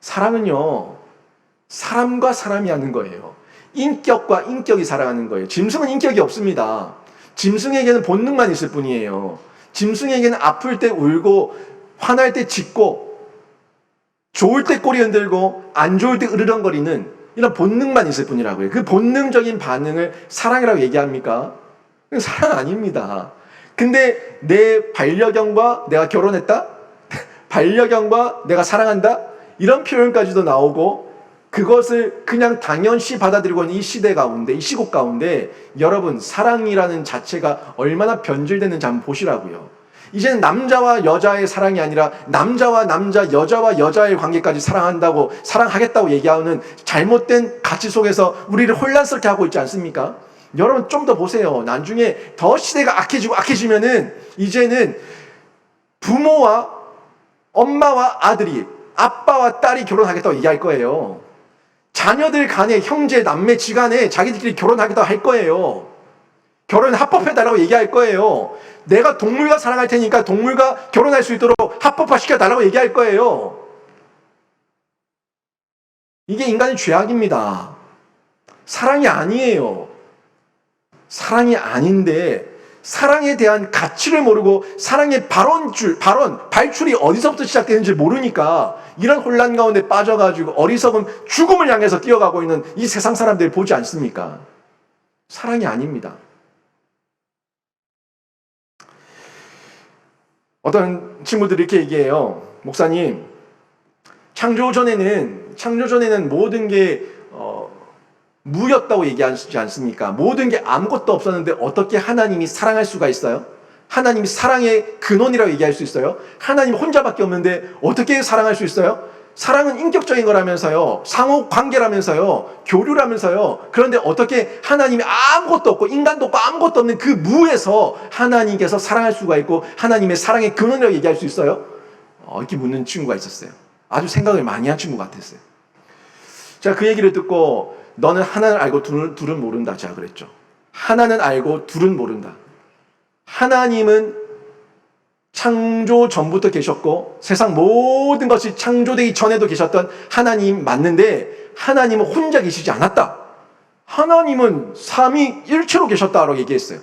사랑은요 사람과 사람이 하는 거예요. 인격과 인격이 사랑하는 거예요. 짐승은 인격이 없습니다. 짐승에게는 본능만 있을 뿐이에요. 짐승에게는 아플 때 울고 화날 때 짖고 좋을 때 꼬리 흔들고 안 좋을 때 으르렁거리는 이런 본능만 있을 뿐이라고요. 그 본능적인 반응을 사랑이라고 얘기합니까? 그건 사랑 아닙니다. 근데 내 반려견과 내가 결혼했다? 반려견과 내가 사랑한다? 이런 표현까지도 나오고 그것을 그냥 당연시 받아들이고 있는 이 시대 가운데, 이 시국 가운데 여러분 사랑이라는 자체가 얼마나 변질되는지 한번 보시라고요. 이제는 남자와 여자의 사랑이 아니라 남자와 남자, 여자와 여자의 관계까지 사랑한다고, 사랑하겠다고 얘기하는 잘못된 가치 속에서 우리를 혼란스럽게 하고 있지 않습니까? 여러분 좀 더 보세요. 나중에 더 시대가 악해지면은 이제는 부모와 엄마와 아들이, 아빠와 딸이 결혼하겠다고 얘기할 거예요. 자녀들 간에, 형제, 남매 지간에 자기들끼리 결혼하겠다고 할 거예요. 결혼 합법해달라고 얘기할 거예요. 내가 동물과 사랑할 테니까 동물과 결혼할 수 있도록 합법화 시켜달라고 얘기할 거예요. 이게 인간의 죄악입니다. 사랑이 아니에요. 사랑이 아닌데 사랑에 대한 가치를 모르고 사랑의 발출이 어디서부터 시작되는지 모르니까 이런 혼란 가운데 빠져가지고 어리석은 죽음을 향해서 뛰어가고 있는 이 세상 사람들 보지 않습니까? 사랑이 아닙니다. 어떤 친구들이 이렇게 얘기해요. 목사님, 창조 전에는 모든 게 무였다고 얘기하지 않습니까? 모든 게 아무것도 없었는데 어떻게 하나님이 사랑할 수가 있어요? 하나님이 사랑의 근원이라고 얘기할 수 있어요? 하나님 혼자밖에 없는데 어떻게 사랑할 수 있어요? 사랑은 인격적인 거라면서요. 상호 관계라면서요. 교류라면서요. 그런데 어떻게 하나님이 아무것도 없고 인간도 없고 아무것도 없는 그 무에서 하나님께서 사랑할 수가 있고 하나님의 사랑의 근원이라고 얘기할 수 있어요? 이렇게 묻는 친구가 있었어요. 아주 생각을 많이 한 친구 같았어요. 제가 그 얘기를 듣고 너는 하나는 알고 둘은 모른다. 제가 그랬죠. 하나는 알고 둘은 모른다. 하나님은 창조 전부터 계셨고 세상 모든 것이 창조되기 전에도 계셨던 하나님 맞는데 하나님은 혼자 계시지 않았다. 하나님은 삼위일체로 계셨다라고 얘기했어요.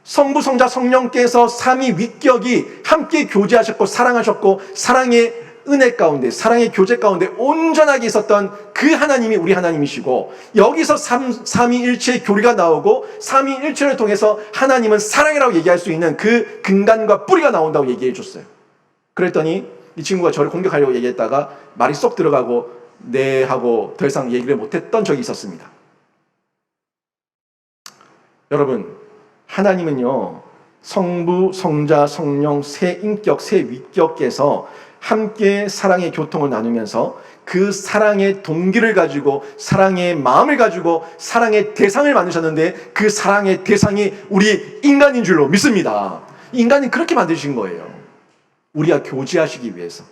성부, 성자, 성령께서 삼위위격이 함께 교제하셨고 사랑하셨고 사랑의 은혜 가운데, 사랑의 교제 가운데 온전하게 있었던 그 하나님이 우리 하나님이시고 여기서 삼위일체의 교리가 나오고 삼위일체를 통해서 하나님은 사랑이라고 얘기할 수 있는 그 근간과 뿌리가 나온다고 얘기해 줬어요. 그랬더니 이 친구가 저를 공격하려고 얘기했다가 말이 쏙 들어가고 네 하고 더 이상 얘기를 못했던 적이 있었습니다. 여러분, 하나님은요 성부, 성자, 성령 세 인격, 세 위격께서 함께 사랑의 교통을 나누면서 그 사랑의 동기를 가지고 사랑의 마음을 가지고 사랑의 대상을 만드셨는데 그 사랑의 대상이 우리 인간인 줄로 믿습니다. 인간이 그렇게 만드신 거예요. 우리가 교제하시기 위해서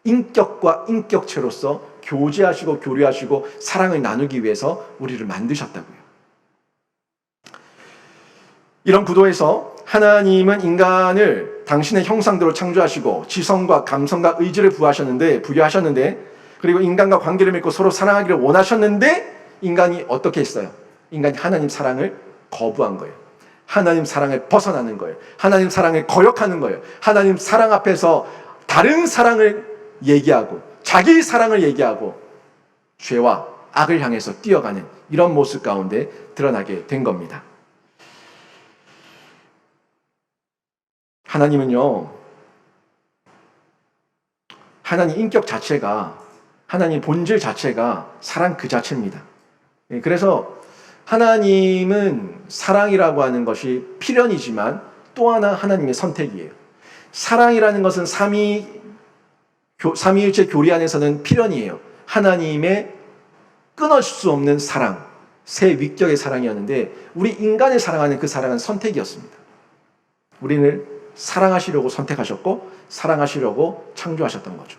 인격과 인격체로서 교제하시고 교류하시고 사랑을 나누기 위해서 우리를 만드셨다고요. 이런 구도에서 하나님은 인간을 당신의 형상대로 창조하시고 지성과 감성과 의지를 부여하셨는데 그리고 인간과 관계를 맺고 서로 사랑하기를 원하셨는데 인간이 어떻게 했어요? 인간이 하나님 사랑을 거부한 거예요. 하나님 사랑을 벗어나는 거예요. 하나님 사랑을 거역하는 거예요. 하나님 사랑 앞에서 다른 사랑을 얘기하고 자기 사랑을 얘기하고 죄와 악을 향해서 뛰어가는 이런 모습 가운데 드러나게 된 겁니다. 하나님은요, 하나님 인격 자체가, 하나님 본질 자체가 사랑 그 자체입니다. 그래서 하나님은 사랑이라고 하는 것이 필연이지만 또 하나 하나님의 선택이에요. 사랑이라는 것은 삼위일체 교리 안에서는 필연이에요. 하나님의 끊을 수 없는 사랑, 세 위격의 사랑이었는데 우리 인간을 사랑하는 그 사랑은 선택이었습니다. 우리를 사랑하시려고 선택하셨고 사랑하시려고 창조하셨던 거죠.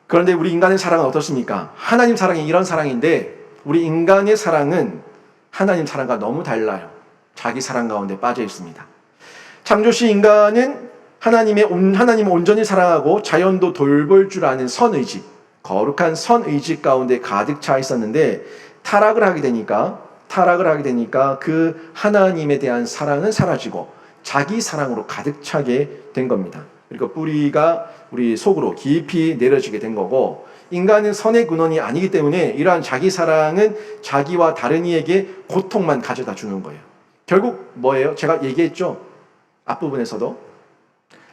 그런데 우리 인간의 사랑은 어떻습니까? 하나님 사랑이 이런 사랑인데 우리 인간의 사랑은 하나님 사랑과 너무 달라요. 자기 사랑 가운데 빠져 있습니다. 창조시 인간은 하나님을 온전히 사랑하고 자연도 돌볼 줄 아는 선의지, 거룩한 선의지 가운데 가득 차 있었는데 타락을 하게 되니까 그 하나님에 대한 사랑은 사라지고 자기 사랑으로 가득 차게 된 겁니다. 그리고 뿌리가 우리 속으로 깊이 내려지게 된 거고, 인간은 선의 근원이 아니기 때문에 이러한 자기 사랑은 자기와 다른 이에게 고통만 가져다 주는 거예요. 결국 뭐예요? 제가 얘기했죠. 앞부분에서도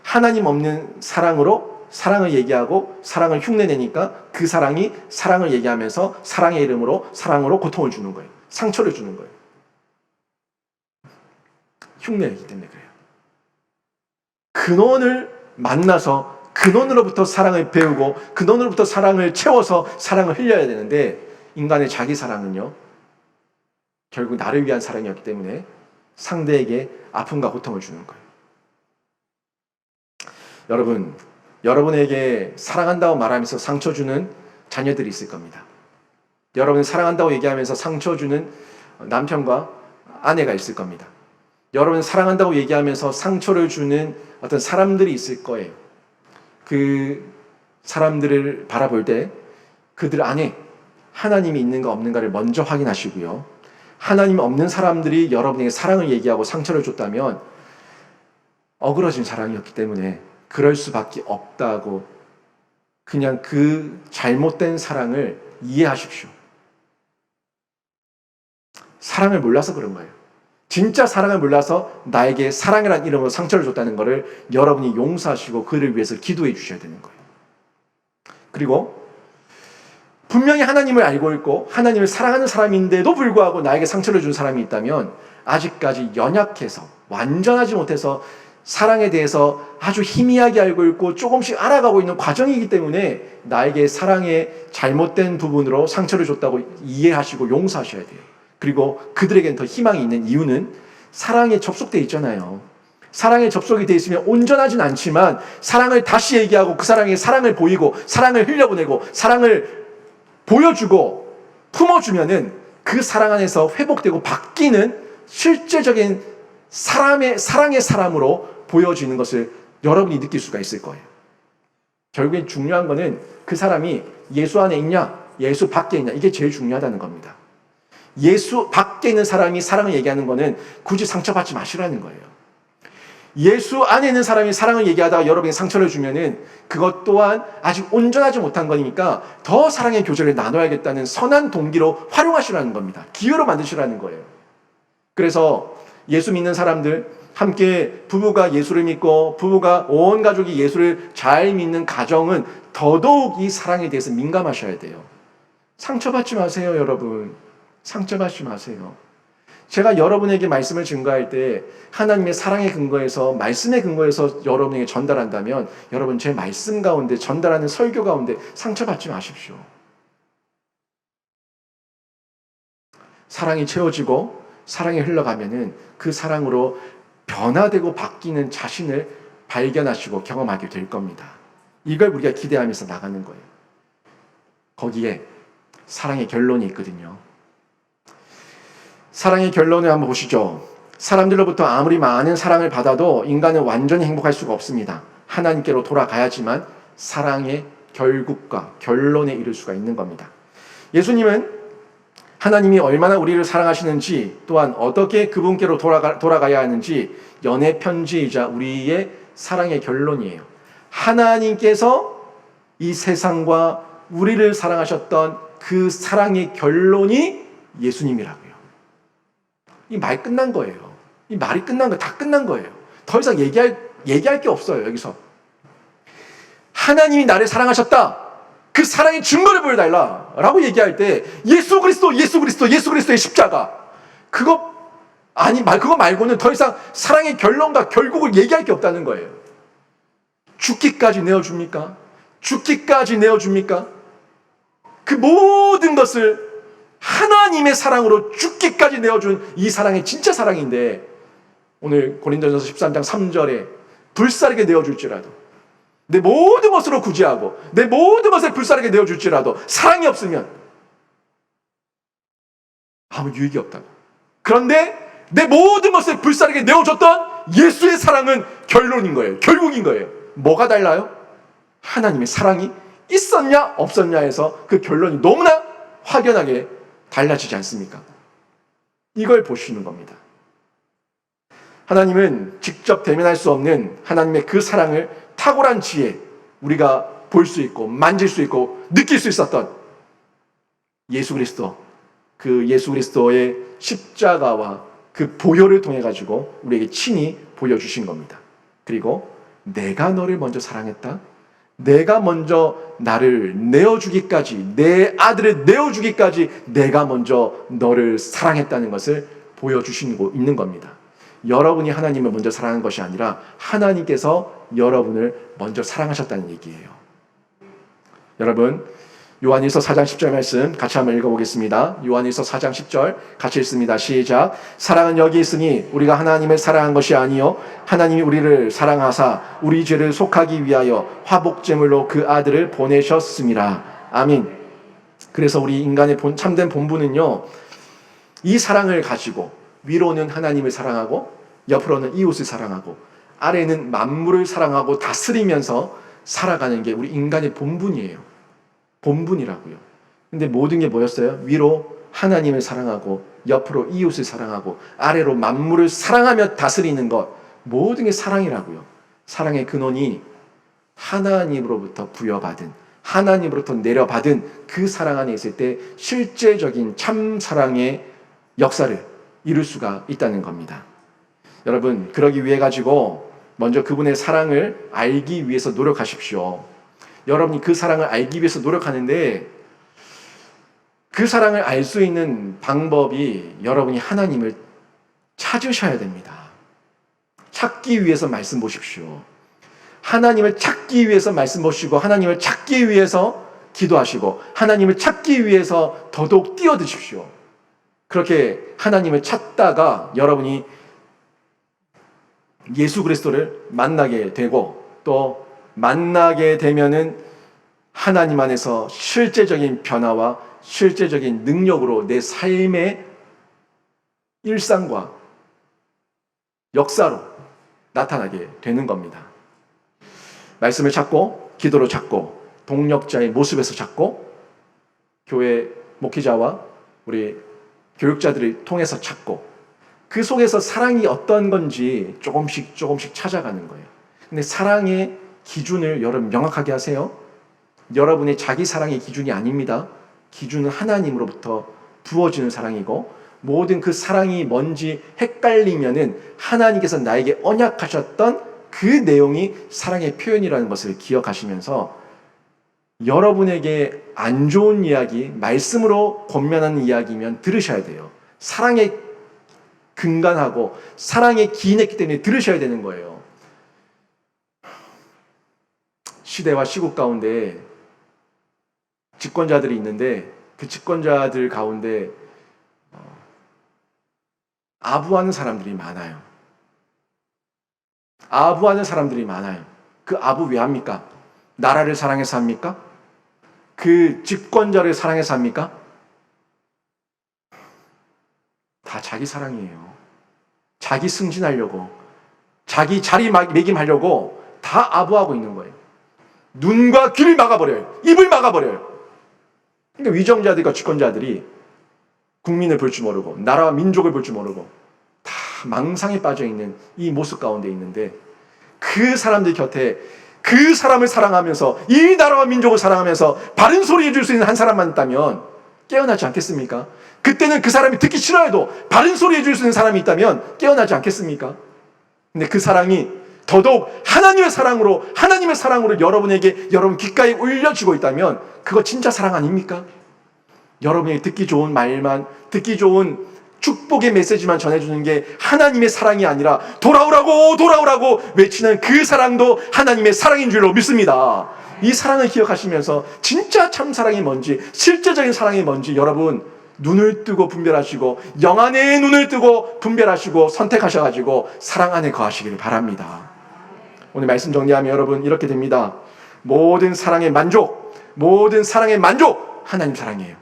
하나님 없는 사랑으로 사랑을 얘기하고 사랑을 흉내내니까 그 사랑이 사랑을 얘기하면서 사랑의 이름으로 사랑으로 고통을 주는 거예요. 상처를 주는 거예요. 흉내내기 때문에 그래요. 근원을 만나서 근원으로부터 사랑을 배우고 근원으로부터 사랑을 채워서 사랑을 흘려야 되는데, 인간의 자기 사랑은요, 결국 나를 위한 사랑이었기 때문에 상대에게 아픔과 고통을 주는 거예요. 여러분, 여러분에게 사랑한다고 말하면서 상처 주는 자녀들이 있을 겁니다. 여러분 사랑한다고 얘기하면서 상처 주는 남편과 아내가 있을 겁니다. 여러분 사랑한다고 얘기하면서 상처를 주는 어떤 사람들이 있을 거예요. 그 사람들을 바라볼 때 그들 안에 하나님이 있는가 없는가를 먼저 확인하시고요. 하나님 없는 사람들이 여러분에게 사랑을 얘기하고 상처를 줬다면 어그러진 사랑이었기 때문에 그럴 수밖에 없다고, 그냥 그 잘못된 사랑을 이해하십시오. 사랑을 몰라서 그런 거예요. 진짜 사랑을 몰라서 나에게 사랑이라는 이름으로 상처를 줬다는 것을 여러분이 용서하시고 그를 위해서 기도해 주셔야 되는 거예요. 그리고 분명히 하나님을 알고 있고 하나님을 사랑하는 사람인데도 불구하고 나에게 상처를 준 사람이 있다면 아직까지 연약해서 완전하지 못해서 사랑에 대해서 아주 희미하게 알고 있고 조금씩 알아가고 있는 과정이기 때문에 나에게 사랑의 잘못된 부분으로 상처를 줬다고 이해하시고 용서하셔야 돼요. 그리고 그들에게는 더 희망이 있는 이유는 사랑에 접속되어 있잖아요. 사랑에 접속이 되어 있으면 온전하진 않지만 사랑을 다시 얘기하고 그 사랑에 사랑을 보이고 사랑을 흘려보내고 사랑을 보여주고 품어주면은 그 사랑 안에서 회복되고 바뀌는 실제적인 사랑의 사람으로 보여지는 것을 여러분이 느낄 수가 있을 거예요. 결국엔 중요한 거는 그 사람이 예수 안에 있냐, 예수 밖에 있냐, 이게 제일 중요하다는 겁니다. 예수 밖에 있는 사람이 사랑을 얘기하는 거는 굳이 상처받지 마시라는 거예요. 예수 안에 있는 사람이 사랑을 얘기하다가 여러분이 상처를 주면은 그것 또한 아직 온전하지 못한 거니까 더 사랑의 교제를 나눠야겠다는 선한 동기로 활용하시라는 겁니다. 기회로 만드시라는 거예요. 그래서 예수 믿는 사람들, 함께 부부가 예수를 믿고 부부가 온 가족이 예수를 잘 믿는 가정은 더더욱 이 사랑에 대해서 민감하셔야 돼요. 상처받지 마세요, 여러분. 상처받지 마세요. 제가 여러분에게 말씀을 증거할 때 하나님의 사랑의 근거에서, 말씀의 근거에서 여러분에게 전달한다면 여러분 제 말씀 가운데, 전달하는 설교 가운데 상처받지 마십시오. 사랑이 채워지고 사랑이 흘러가면은 그 사랑으로 변화되고 바뀌는 자신을 발견하시고 경험하게 될 겁니다. 이걸 우리가 기대하면서 나가는 거예요. 거기에 사랑의 결론이 있거든요. 사랑의 결론을 한번 보시죠. 사람들로부터 아무리 많은 사랑을 받아도 인간은 완전히 행복할 수가 없습니다. 하나님께로 돌아가야지만 사랑의 결국과 결론에 이를 수가 있는 겁니다. 예수님은 하나님이 얼마나 우리를 사랑하시는지, 또한 어떻게 그분께로 돌아가야 하는지 연애 편지이자 우리의 사랑의 결론이에요. 하나님께서 이 세상과 우리를 사랑하셨던 그 사랑의 결론이 예수님이라고요. 이 말 끝난 거예요. 이 말이 끝난 거, 다 끝난 거예요. 더 이상 얘기할 게 없어요, 여기서. 하나님이 나를 사랑하셨다. 그 사랑의 증거를 보여달라. 라고 얘기할 때, 예수 그리스도의 십자가. 그거 말고는 더 이상 사랑의 결론과 결국을 얘기할 게 없다는 거예요. 죽기까지 내어줍니까? 죽기까지 내어줍니까? 그 모든 것을 하나님의 사랑으로 죽기까지 내어준 이 사랑이 진짜 사랑인데, 오늘 고린도전서 13장 3절에 불사르게 내어줄지라도, 내 모든 것으로 구제하고 내 모든 것을 불사르게 내어줄지라도 사랑이 없으면 아무 유익이 없다고. 그런데 내 모든 것을 불사르게 내어줬던 예수의 사랑은 결론인 거예요. 결국인 거예요. 뭐가 달라요? 하나님의 사랑이 있었냐 없었냐에서 그 결론이 너무나 확연하게 달라지지 않습니까? 이걸 보시는 겁니다. 하나님은 직접 대면할 수 없는 하나님의 그 사랑을 탁월한 지혜, 우리가 볼 수 있고 만질 수 있고 느낄 수 있었던 예수 그리스도, 그 예수 그리스도의 십자가와 그 보혈을 통해 가지고 우리에게 친히 보여주신 겁니다. 그리고 내가 너를 먼저 사랑했다, 내가 먼저 나를 내어주기까지, 내 아들을 내어주기까지 내가 먼저 너를 사랑했다는 것을 보여주시고 있는 겁니다. 여러분이 하나님을 먼저 사랑한 것이 아니라 하나님께서 여러분을 먼저 사랑하셨다는 얘기예요. 여러분, 요한일서 4장 10절 말씀 같이 한번 읽어보겠습니다. 요한일서 4장 10절 같이 읽습니다. 시작. 사랑은 여기 있으니 우리가 하나님을 사랑한 것이 아니요 하나님이 우리를 사랑하사 우리 죄를 속하기 위하여 화복제물로 그 아들을 보내셨음이라. 아멘. 그래서 우리 인간의 참된 본분은요, 이 사랑을 가지고 위로는 하나님을 사랑하고 옆으로는 이웃을 사랑하고 아래는 만물을 사랑하고 다스리면서 살아가는 게 우리 인간의 본분이에요. 본분이라고요. 근데 모든 게 뭐였어요? 위로 하나님을 사랑하고 옆으로 이웃을 사랑하고 아래로 만물을 사랑하며 다스리는 것, 모든 게 사랑이라고요. 사랑의 근원이 하나님으로부터 부여받은, 하나님으로부터 내려받은 그 사랑 안에 있을 때 실제적인 참 사랑의 역사를 이룰 수가 있다는 겁니다. 여러분, 그러기 위해 가지고 먼저 그분의 사랑을 알기 위해서 노력하십시오. 여러분이 그 사랑을 알기 위해서 노력하는데 그 사랑을 알 수 있는 방법이 여러분이 하나님을 찾으셔야 됩니다. 찾기 위해서 말씀 보십시오. 하나님을 찾기 위해서 말씀 보시고 하나님을 찾기 위해서 기도하시고 하나님을 찾기 위해서 더더욱 뛰어드십시오. 그렇게 하나님을 찾다가 여러분이 예수 그리스도를 만나게 되고 또 만나게 되면은 하나님 안에서 실제적인 변화와 실제적인 능력으로 내 삶의 일상과 역사로 나타나게 되는 겁니다. 말씀을 찾고 기도로 찾고 동력자의 모습에서 찾고 교회 목회자와 우리 교육자들을 통해서 찾고 그 속에서 사랑이 어떤 건지 조금씩 찾아가는 거예요. 근데 사랑의 기준을 여러분 명확하게 하세요. 여러분의 자기 사랑의 기준이 아닙니다. 기준은 하나님으로부터 부어지는 사랑이고 모든 그 사랑이 뭔지 헷갈리면은 하나님께서 나에게 언약하셨던 그 내용이 사랑의 표현이라는 것을 기억하시면서 여러분에게 안 좋은 이야기, 말씀으로 권면하는 이야기면 들으셔야 돼요. 사랑에 근간하고 사랑에 기인했기 때문에 들으셔야 되는 거예요. 시대와 시국 가운데 집권자들이 있는데 그 집권자들 가운데 아부하는 사람들이 많아요. 아부하는 사람들이 많아요. 그 아부 왜 합니까? 나라를 사랑해서 합니까? 그 집권자를 사랑해서 합니까? 다 자기 사랑이에요. 자기 승진하려고, 자기 자리 매김하려고 다 아부하고 있는 거예요. 눈과 귀를 막아버려요. 입을 막아버려요. 그러니까 위정자들과 집권자들이 국민을 볼 줄 모르고 나라와 민족을 볼 줄 모르고 다 망상에 빠져있는 이 모습 가운데 있는데 그 사람들 곁에 그 사람을 사랑하면서 이 나라와 민족을 사랑하면서 바른 소리 해줄 수 있는 한 사람만 있다면 깨어나지 않겠습니까? 그때는 그 사람이 듣기 싫어해도 바른 소리 해줄 수 있는 사람이 있다면 깨어나지 않겠습니까? 근데 그 사랑이 더더욱 하나님의 사랑으로 여러분에게 여러분 귓가에 올려지고 있다면 그거 진짜 사랑 아닙니까? 여러분에게 듣기 좋은 말만, 듣기 좋은 축복의 메시지만 전해주는 게 하나님의 사랑이 아니라 돌아오라고 외치는 그 사랑도 하나님의 사랑인 줄로 믿습니다. 이 사랑을 기억하시면서 진짜 참 사랑이 뭔지, 실제적인 사랑이 뭔지 여러분 눈을 뜨고 분별하시고 영안의 눈을 뜨고 분별하시고 선택하셔가지고 사랑 안에 거하시기를 바랍니다. 오늘 말씀 정리하면 여러분 이렇게 됩니다. 모든 사랑의 만족 하나님 사랑이에요.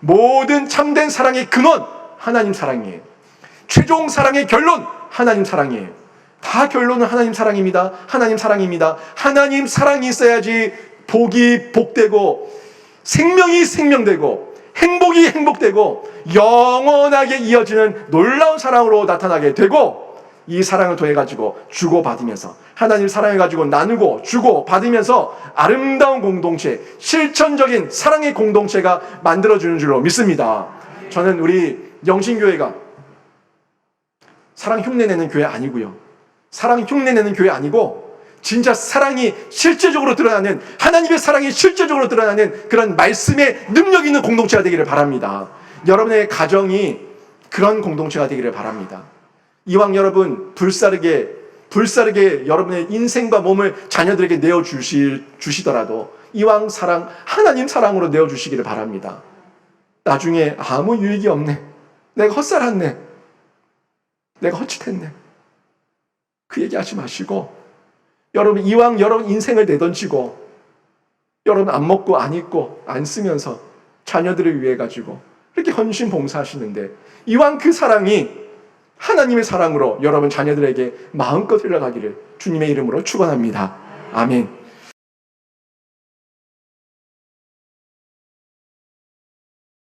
모든 참된 사랑의 근원 하나님 사랑이에요. 최종 사랑의 결론 하나님 사랑이에요. 다 결론은 하나님 사랑입니다. 하나님 사랑입니다. 하나님 사랑이 있어야지 복이 복되고 생명이 생명되고 행복이 행복되고 영원하게 이어지는 놀라운 사랑으로 나타나게 되고 이 사랑을 통해가지고 주고받으면서 하나님 사랑해가지고 나누고 주고 받으면서 아름다운 공동체, 실천적인 사랑의 공동체가 만들어지는 줄로 믿습니다. 저는 우리 영신교회가 사랑 흉내내는 교회 아니고요, 사랑 흉내내는 교회 아니고 진짜 사랑이 실제적으로 드러나는, 하나님의 사랑이 실제적으로 드러나는 그런 말씀의 능력 있는 공동체가 되기를 바랍니다. 여러분의 가정이 그런 공동체가 되기를 바랍니다. 이왕 여러분 불사르게 여러분의 인생과 몸을 자녀들에게 내어주시더라도 이왕 사랑, 하나님 사랑으로 내어주시기를 바랍니다. 나중에 아무 유익이 없네, 내가 헛살았네, 내가 헛짓했네, 그 얘기하지 마시고 여러분 이왕 여러분 인생을 내던지고 여러분 안 먹고 안 입고 안 쓰면서 자녀들을 위해 가지고 이렇게 헌신 봉사하시는데 이왕 그 사랑이 하나님의 사랑으로 여러분 자녀들에게 마음껏 흘러가기를 주님의 이름으로 축원합니다. 아멘.